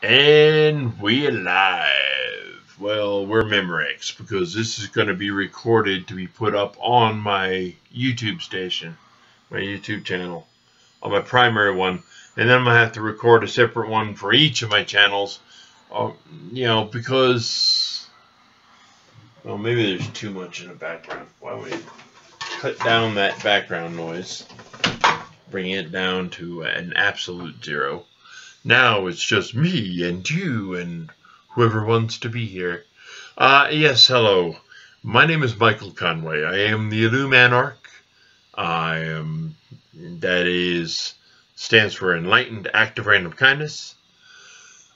And we're live. Well, we're Memorex because this is going to be recorded to be put up on my YouTube station, my YouTube channel, on my primary one. And then I'm going to have to record a separate one for each of my channels, because, well, maybe there's too much in the background. Why don't we cut down that background noise, bring it down to an absolute zero. Now it's just me and you and whoever wants to be here. Yes, hello. My name is Michael Conway. I am the illumANark. Stands for Enlightened Active Random Kindness.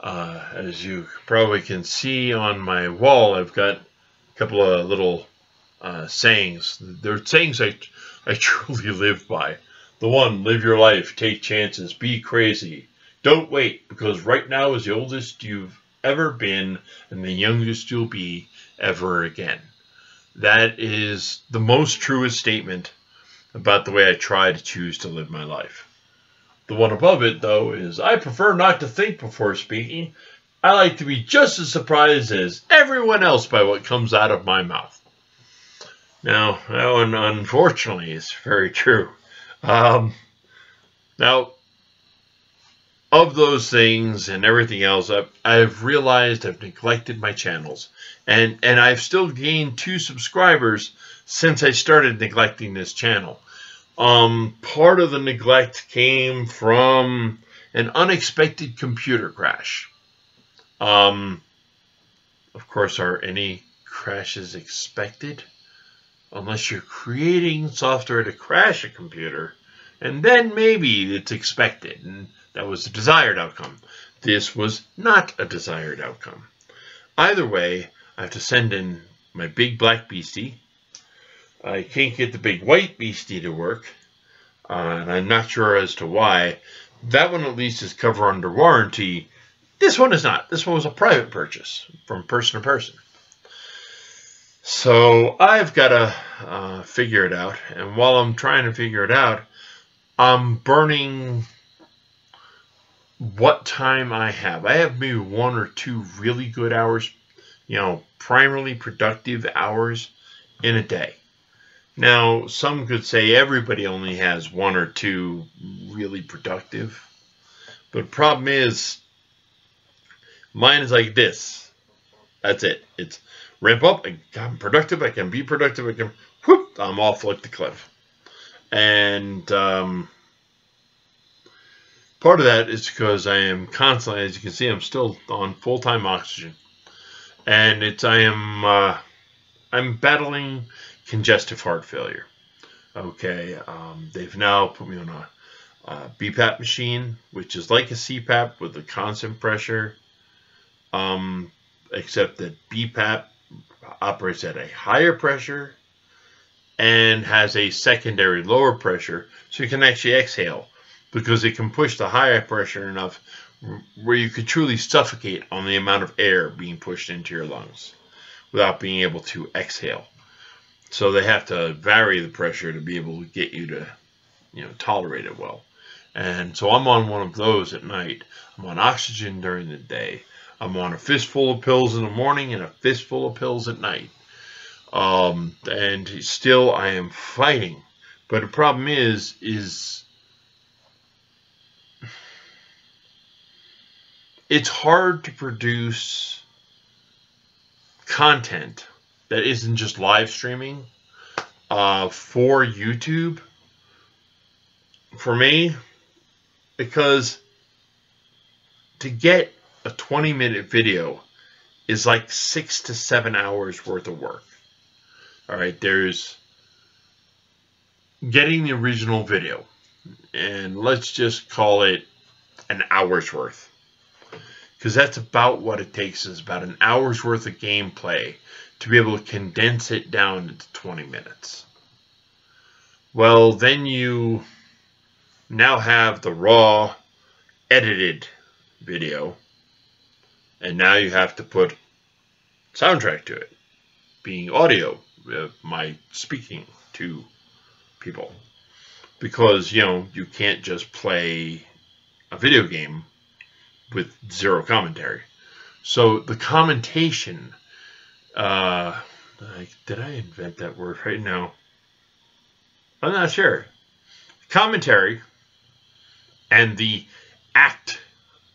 As you probably can see on my wall, I've got a couple of little sayings. They're sayings I truly live by. The one, live your life, take chances, be crazy. Don't wait, because right now is the oldest you've ever been and the youngest you'll be ever again. That is the most truest statement about the way I try to choose to live my life. The one above it, though, is I prefer not to think before speaking. I like to be just as surprised as everyone else by what comes out of my mouth. Now, that one, unfortunately, is very true. Now, of those things and everything else, I've realized I've neglected my channels. And I've still gained 2 subscribers since I started neglecting this channel. Part of the neglect came from an unexpected computer crash. Of course, are any crashes expected? Unless you're creating software to crash a computer, and then maybe it's expected. And that was the desired outcome. This was not a desired outcome. Either way, I have to send in my big black beastie. I can't get the big white beastie to work, and I'm not sure as to why. That one at least is covered under warranty. This one is not. This one was a private purchase from person to person. So I've got to figure it out, and while I'm trying to figure it out, I'm burning what time I have. I have maybe 1 or 2 really good hours, primarily productive hours in a day. Now, some could say everybody only has 1 or 2 really productive, but the problem is mine is like this. That's it. It's ramp up, I'm productive, I can be productive, I'm off like the cliff. And part of that is because I am constantly, as you can see, I'm still on full-time oxygen. And I'm battling congestive heart failure. Okay, they've now put me on a BPAP machine, which is like a CPAP with a constant pressure, except that BPAP operates at a higher pressure and has a secondary lower pressure, so you can actually exhale, because it can push the higher pressure enough where you could truly suffocate on the amount of air being pushed into your lungs without being able to exhale. So they have to vary the pressure to be able to get you to, tolerate it well. And so I'm on one of those at night. I'm on oxygen during the day. I'm on a fistful of pills in the morning and a fistful of pills at night. And still I am fighting. But the problem is it's hard to produce content that isn't just live streaming for YouTube for me, because to get a 20-minute video is like 6 to 7 hours worth of work. All right, there's getting the original video, and let's just call it an hour's worth, because that's about what it takes, is about an hour's worth of gameplay to be able to condense it down into 20 minutes. Well, then you now have the raw edited video, and now you have to put soundtrack to it, being audio, my speaking to people, because you can't just play a video game with zero commentary. So the commentation, did I invent that word right now? I'm not sure. Commentary and the act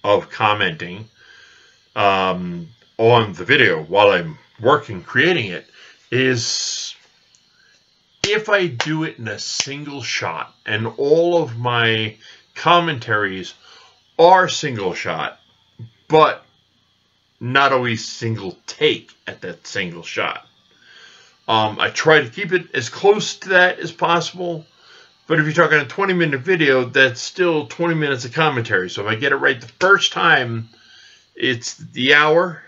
of commenting on the video while I'm working, creating it, is if I do it in a single shot, and all of my commentaries are single shot, but not always single take at that single shot. I try to keep it as close to that as possible, but if you're talking a 20-minute video, that's still 20 minutes of commentary. So if I get it right the first time, it's the hour.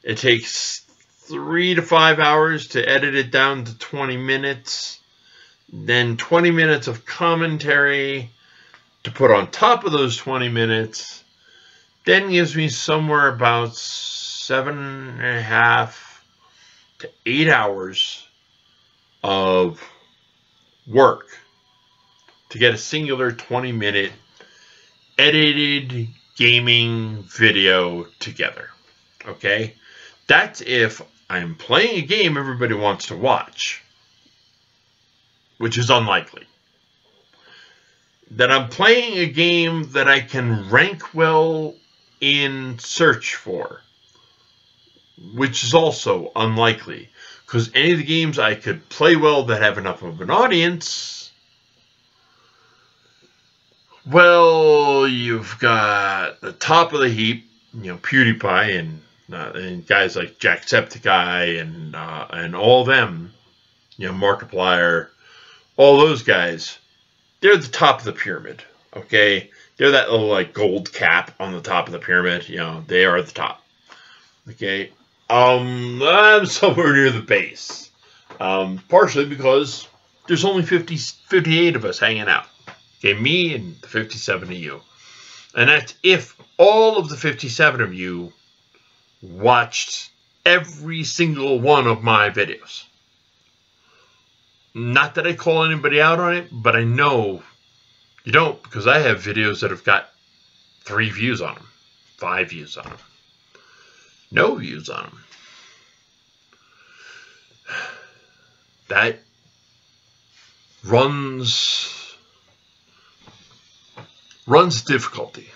It takes 3 to 5 hours to edit it down to 20 minutes. Then 20 minutes of commentary to put on top of those 20 minutes. Then gives me somewhere about 7.5 to 8 hours of work to get a singular 20-minute edited gaming video together. Okay? That's if I'm playing a game everybody wants to watch, which is unlikely. That I'm playing a game that I can rank well in search for, which is also unlikely, because any of the games I could play well that have enough of an audience, well, you've got the top of the heap, PewDiePie and guys like Jacksepticeye and all them, Markiplier, all those guys, they're the top of the pyramid, okay? They're that little like gold cap on the top of the pyramid, they are the top, okay? I'm somewhere near the base, partially because there's only 58 of us hanging out, okay? Me and the 57 of you, and that's if all of the 57 of you watched every single one of my videos. Not that I call anybody out on it, but I know you don't, because I have videos that have got 3 views on them, 5 views on them, no views on them. That runs difficulty.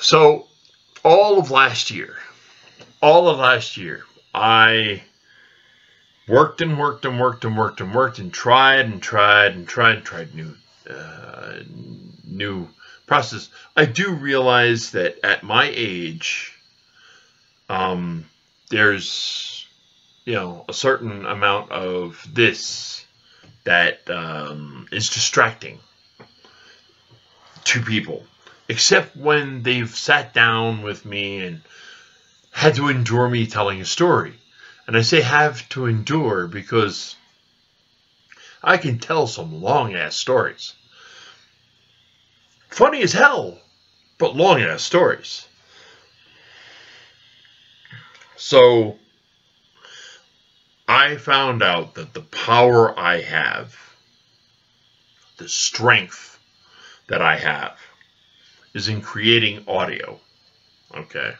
So all of last year, I worked and tried new process. I do realize that at my age, there's a certain amount of this that is distracting to people, except when they've sat down with me and had to endure me telling a story. And I say have to endure because I can tell some long-ass stories. Funny as hell, but long-ass stories. So I found out that the power I have, the strength that I have, is in creating audio. Okay.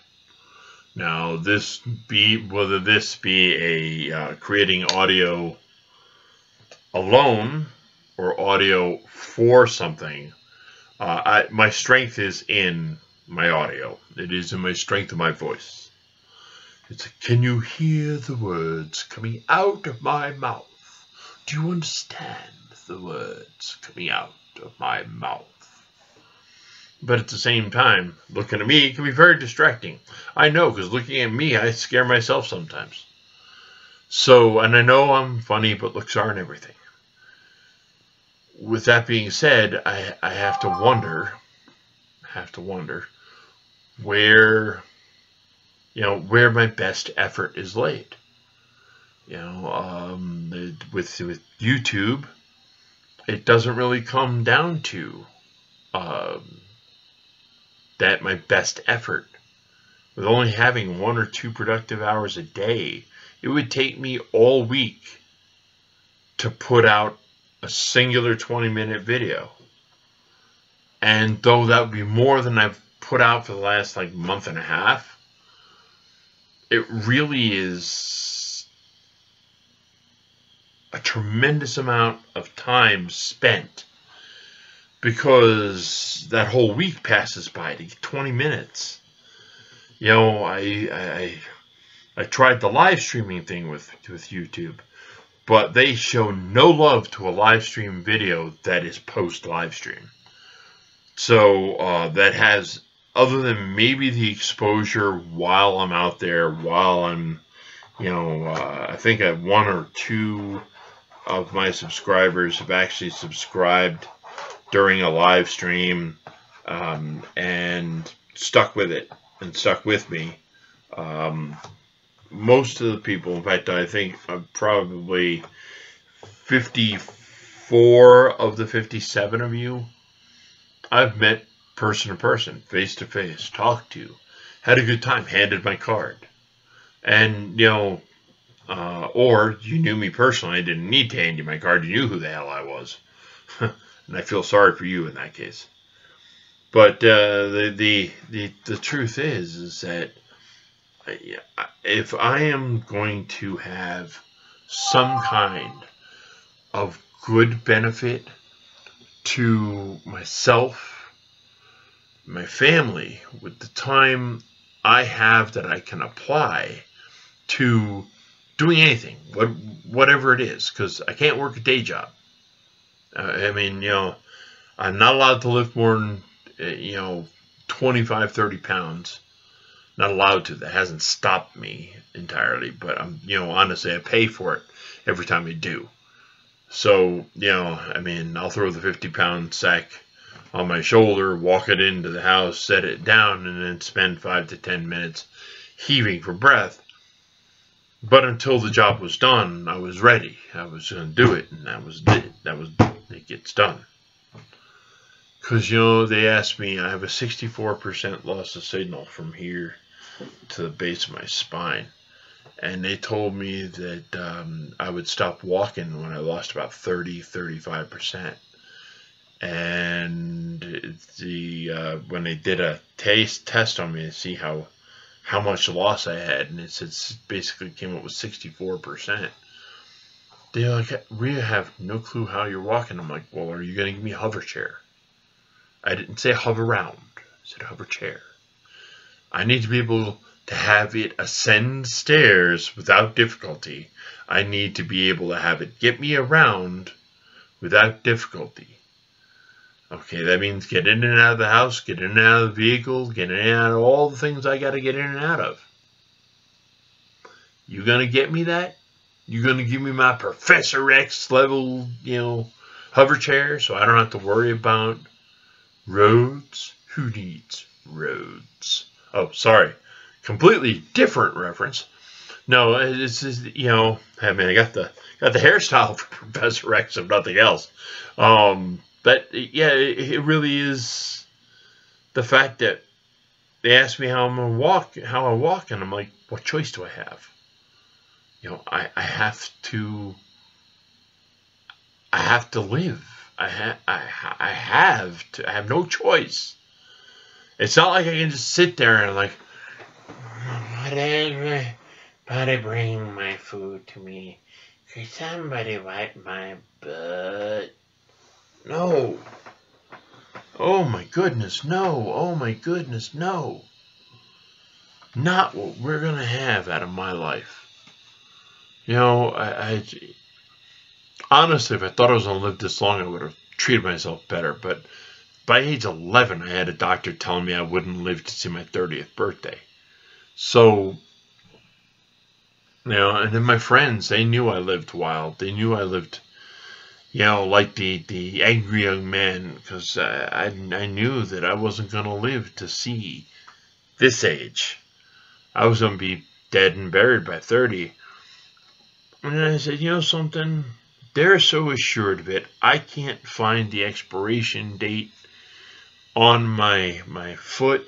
Now, whether this be a creating audio alone or audio for something, my strength is in my audio. It is in my strength of my voice. It's a, can you hear the words coming out of my mouth? Do you understand the words coming out of my mouth? But at the same time, looking at me can be very distracting. I know, because looking at me, I scare myself sometimes. So, and I know I'm funny, but looks aren't everything. With that being said, I have to wonder where, where my best effort is laid. With YouTube, it doesn't really come down to that my best effort. With only having 1 or 2 productive hours a day, it would take me all week to put out a singular 20-minute video. And though that would be more than I've put out for the last like month and a half, it really is a tremendous amount of time spent, because that whole week passes by to get 20 minutes. You know, I tried the live streaming thing with YouTube, but they show no love to a live stream video that is post live stream. So that has, other than maybe the exposure while I'm out there, while I'm, you know, I think one or two of my subscribers have actually subscribed during a live stream and stuck with it and stuck with me. Most of the people, in fact, I think probably 54 of the 57 of you I've met person to person, face to face, talked to, had a good time, handed my card. And, you know, or you knew me personally, I didn't need to hand you my card, you knew who the hell I was. And I feel sorry for you in that case. But the truth is that if I am going to have some kind of good benefit to myself, my family, with the time I have that I can apply to doing anything, whatever it is, because I can't work a day job. I mean, you know, I'm not allowed to lift more than, you know, 25, 30 pounds. Not allowed to. That hasn't stopped me entirely, but I'm, you know, honestly, I pay for it every time I do. So, you know, I mean, I'll throw the 50-pound sack on my shoulder, walk it into the house, set it down, and then spend 5 to 10 minutes heaving for breath. But until the job was done, I was ready. I was going to do it, and that was it. It gets done. Because, you know, they asked me, I have a 64% loss of signal from here to the base of my spine. And they told me that I would stop walking when I lost about 35%. And when they did a test on me to see how much loss I had, and it said basically came up with 64%. They're like, we have no clue how you're walking. I'm like, well, are you going to give me a hover chair? I didn't say hover round. I said hover chair. I need to be able to have it ascend stairs without difficulty. I need to be able to have it get me around without difficulty. Okay, that means get in and out of the house, get in and out of the vehicle, get in and out of all the things I got to get in and out of. You going to get me that? You going to give me my Professor X level, you know, hover chair so I don't have to worry about roads? Who needs roads? Oh, sorry. Completely different reference. No, it's just, you know, I mean, I got the hairstyle for Professor X, if nothing else. But yeah, it really is the fact that they asked me how I walk, and I'm like, what choice do I have? You know, I have to live. I have no choice. It's not like I can just sit there and like, everybody bring my food to me. Could somebody wipe my butt? No. Oh my goodness, no. Oh my goodness, no. Not what we're going to have out of my life. You know, honestly, if I thought I was going to live this long, I would have treated myself better. But by age 11, I had a doctor telling me I wouldn't live to see my 30th birthday. So, you know, and then my friends, they knew I lived wild. They knew I lived, you know, like the angry young man, because I knew that I wasn't going to live to see this age. I was going to be dead and buried by 30. And I said, you know something? They're so assured of it. I can't find the expiration date on my foot,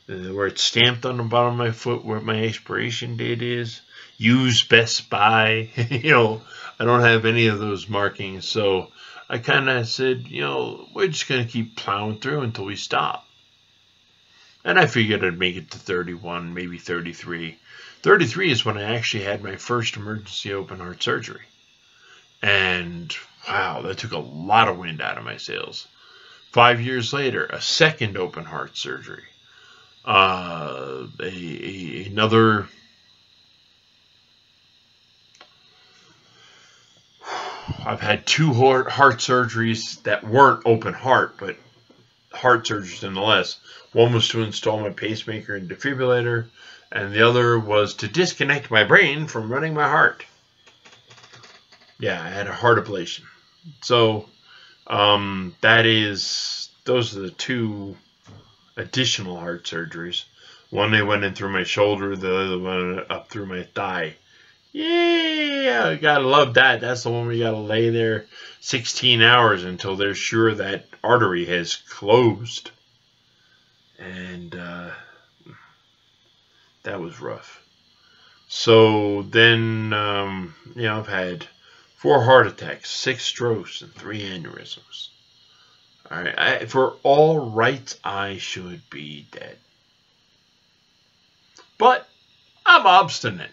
where it's stamped on the bottom of my foot, where my expiration date is. Use Best Buy. You know, I don't have any of those markings. So I kind of said, we're just going to keep plowing through until we stop. And I figured I'd make it to 31, maybe 33. 33 is when I actually had my first emergency open heart surgery. And wow, that took a lot of wind out of my sails. 5 years later, a second open heart surgery. Another... I've had 2 heart surgeries that weren't open heart, but heart surgeries nonetheless. One was to install my pacemaker and defibrillator, and the other was to disconnect my brain from running my heart. Yeah, I had a heart ablation. So, those are the 2 additional heart surgeries. One, they went in through my shoulder, the other one up through my thigh. Yeah, gotta love that. That's the one where you gotta lay there 16 hours until they're sure that artery has closed. And that was rough. So then, I've had 4 heart attacks, 6 strokes, and 3 aneurysms. All right, for all rights, I should be dead. But I'm obstinate.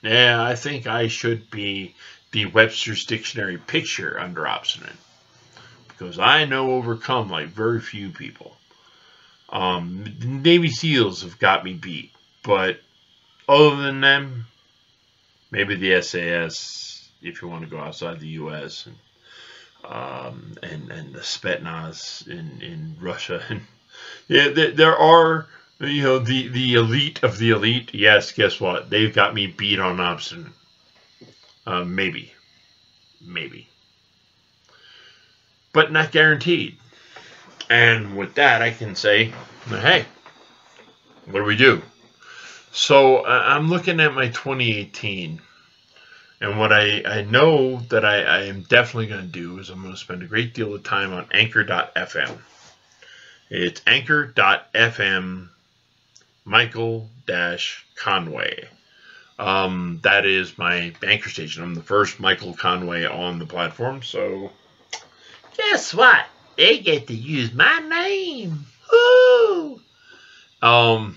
Yeah, I think I should be the Webster's Dictionary picture under obstinate. Because I know overcome like very few people. The Navy SEALs have got me beat. But other than them, maybe the SAS, if you want to go outside the U.S. and the Spetsnaz in Russia. And yeah, there are... the elite of the elite, yes, guess what? They've got me beat on obstinate. Maybe. But not guaranteed. And with that, I can say, hey, what do we do? So I'm looking at my 2018. And what I know that I am definitely going to do is I'm going to spend a great deal of time on Anchor.fm. It's Anchor.fm Michael-Conway. That is my anchor station. I'm the first Michael Conway on the platform, so guess what? They get to use my name. Woo! I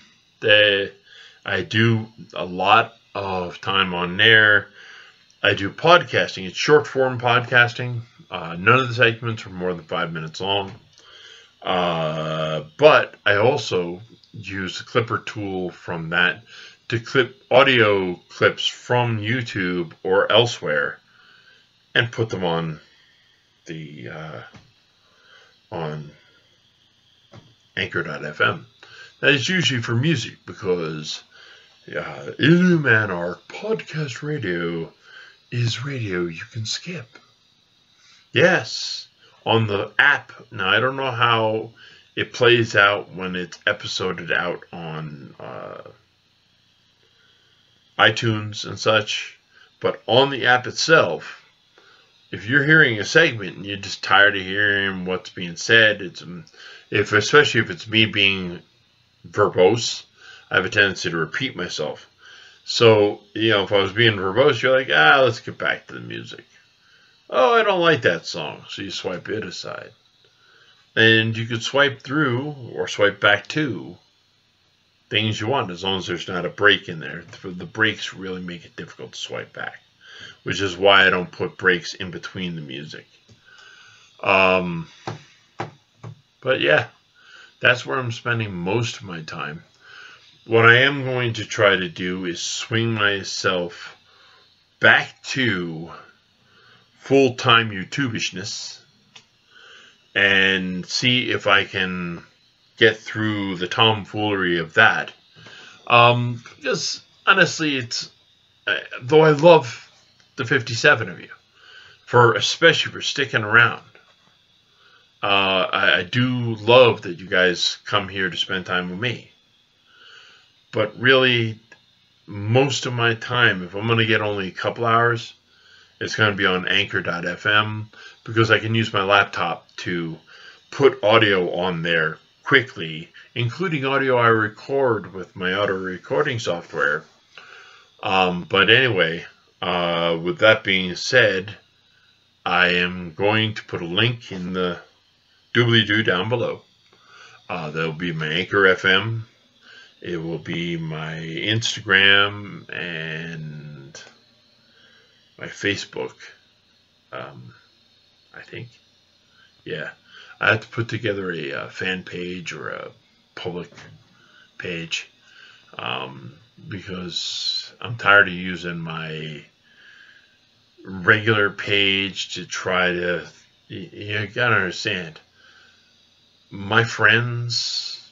do a lot of time on there. I do podcasting. It's short form podcasting. None of the segments are more than 5 minutes long. But I also use the clipper tool from that to clip audio clips from YouTube or elsewhere and put them on the on Anchor.fm. That is usually for music because illumANark podcast radio is radio you can skip. Yes, on the app. Now, I don't know how it plays out when it's episoded out on iTunes and such, but on the app itself, if you're hearing a segment and you're just tired of hearing what's being said, especially if it's me being verbose, I have a tendency to repeat myself. So, if I was being verbose, you're like, let's get back to the music. Oh, I don't like that song, so you swipe it aside. And you could swipe through or swipe back to things you want, as long as there's not a break in there. The breaks really make it difficult to swipe back, which is why I don't put breaks in between the music. But yeah, that's where I'm spending most of my time. What I am going to try to do is swing myself back to full-time YouTubishness and see if I can get through the tomfoolery of that. Because honestly, though I love the 57 of you, especially for sticking around. I do love that you guys come here to spend time with me. But really, most of my time, if I'm going to get only a couple hours, it's going to be on Anchor.fm, because I can use my laptop to put audio on there quickly, including audio I record with my auto recording software. But anyway, with that being said, I am going to put a link in the doobly-doo down below. There'll be my Anchor FM. It will be my Instagram and my Facebook. I think. Yeah. I have to put together a fan page or a public page because I'm tired of using my regular page to try to. You gotta understand, my friends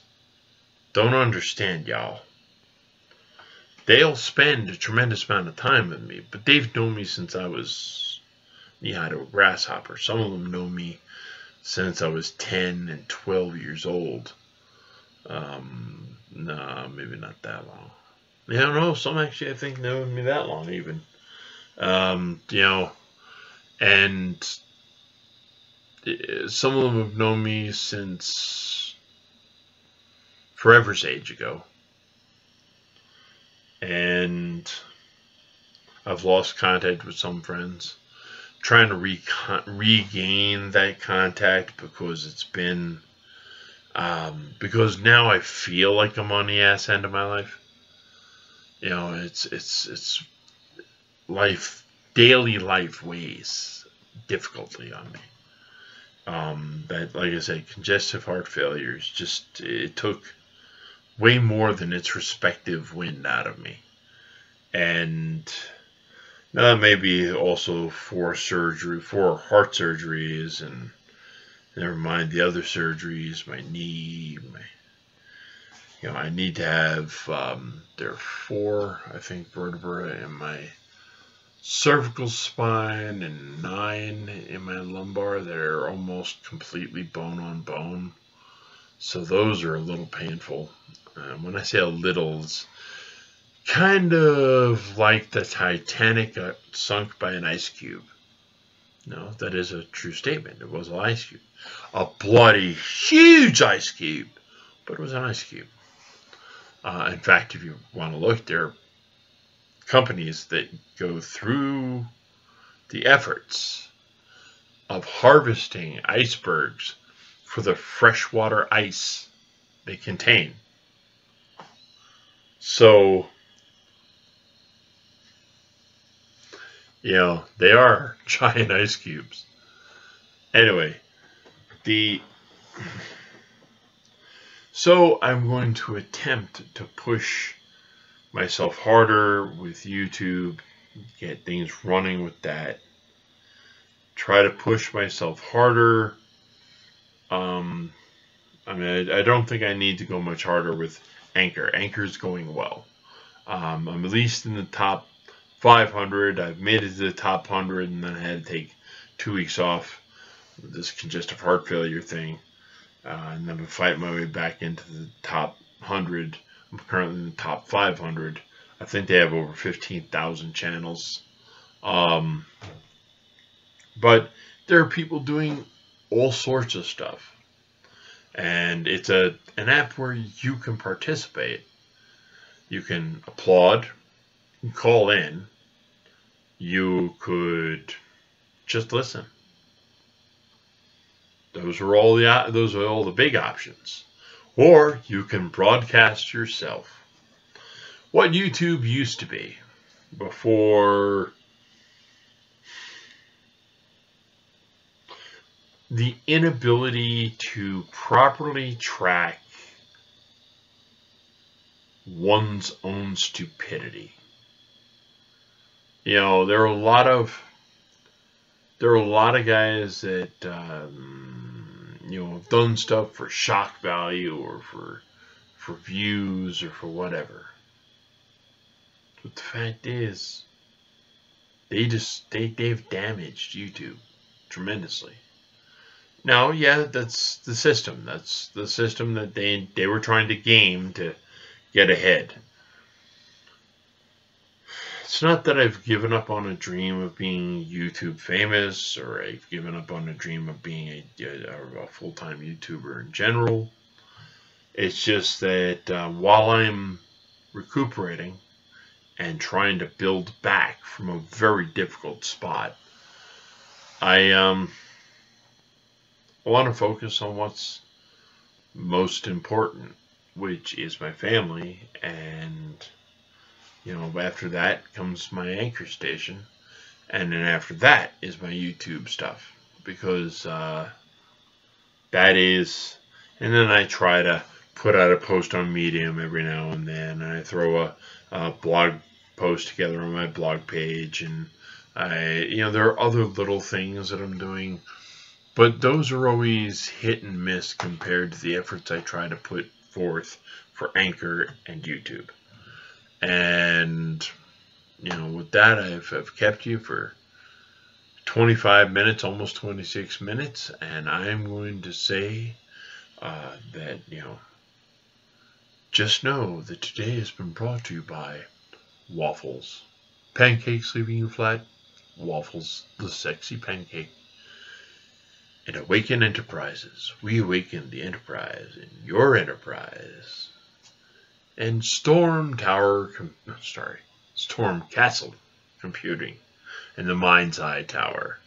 don't understand y'all. They'll spend a tremendous amount of time with me, but they've known me since I was knee-high to a grasshopper. Some of them know me since I was 10 and 12 years old. Nah, maybe not that long. I don't know. Some actually I think know me that long even. You know, and some of them have known me since forever's age ago. And I've lost contact with some friends. Trying to regain that contact because it's been because now I feel like I'm on the ass end of my life. You know, it's life, daily life weighs difficultly on me. That, like I said, congestive heart failure is just, it took way more than its respective wind out of me. And now that may be also for heart surgeries, and never mind the other surgeries, my knee, I need to have, there are 4, I think, vertebrae in my cervical spine and 9 in my lumbar that are almost completely bone on bone. So those are a little painful. When I say a little, it's kind of like the Titanic got sunk by an ice cube. No, that is a true statement. It was an ice cube. A bloody, huge ice cube. But it was an ice cube. In fact, if you want to look, there are companies that go through the efforts of harvesting icebergs for the freshwater ice they contain. So, you know, they are giant ice cubes. Anyway, so I'm going to attempt to push myself harder with YouTube, get things running with that. Try to push myself harder. I mean, I don't think I need to go much harder with Anchor. Anchor's going well. I'm at least in the top 500. I've made it to the top 100, and then I had to take 2 weeks off with this congestive heart failure thing. And then I'm fighting my way back into the top 100. I'm currently in the top 500. I think they have over 15,000 channels. But there are people doing all sorts of stuff. And it's an app where you can participate. You can applaud, you can call in, you could just listen. Those are all the big options. Or you can broadcast yourself. What YouTube used to be before the inability to properly track one's own stupidity. You know, there are a lot of guys that you know, have done stuff for shock value or for views or for whatever. But the fact is, they've damaged YouTube tremendously. Now, yeah, that's the system. That's the system that they were trying to game to get ahead. It's not that I've given up on a dream of being YouTube famous, or I've given up on a dream of being a full-time YouTuber in general. It's just that while I'm recuperating and trying to build back from a very difficult spot, I want to focus on what's most important, which is my family, and after that comes my anchor station, and then after that is my YouTube stuff, because that is, and then I try to put out a post on Medium every now and then, and I throw a blog post together on my blog page, and there are other little things that I'm doing, but those are always hit and miss compared to the efforts I try to put forth for Anchor and YouTube. And with that, I've kept you for 25 minutes, almost 26 minutes, and I'm going to say that, just know that today has been brought to you by waffles. Pancakes leaving you flat, waffles, the sexy pancake. And Awaken Enterprises. We awaken the enterprise in your enterprise. And Storm Castle Computing in the Mind's Eye Tower.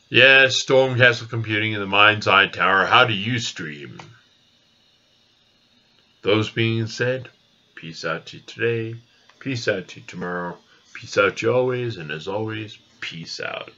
Yes, Storm Castle Computing in the Mind's Eye Tower. How do you stream? Those being said, peace out to you today, peace out to you tomorrow, peace out to you always, and as always, peace out.